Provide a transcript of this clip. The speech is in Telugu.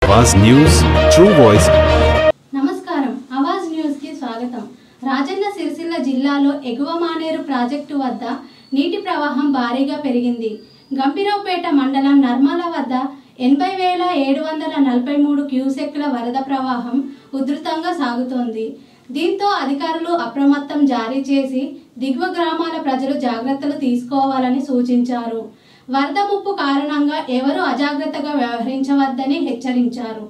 आवाज न्यूज़ ट्रू वॉइस। నమస్కారం ఆవాజ్ న్యూస్ కి స్వాగతం। రాజన్న సిరిసిల్ల జిల్లాలో ఎగువ మానేరు ప్రాజెక్టు వద్ద నీటి ప్రవాహం భారీగా పెరిగింది। గంభీరావుపేట మండలం నర్మల వద్ద 80,743 క్యూసెక్ల వరద ప్రవాహం ఉధృతంగా సాగుతోంది। దీంతో అధికారులు అప్రమత్తం జారీ చేసి దిగువ గ్రామాల ప్రజలు జాగ్రత్తలు తీసుకోవాలని సూచించారు। వరద ముప్పు కారణంగా ఎవరూ అజాగ్రత్తగా వ్యవహరించవద్దని హెచ్చరించారు।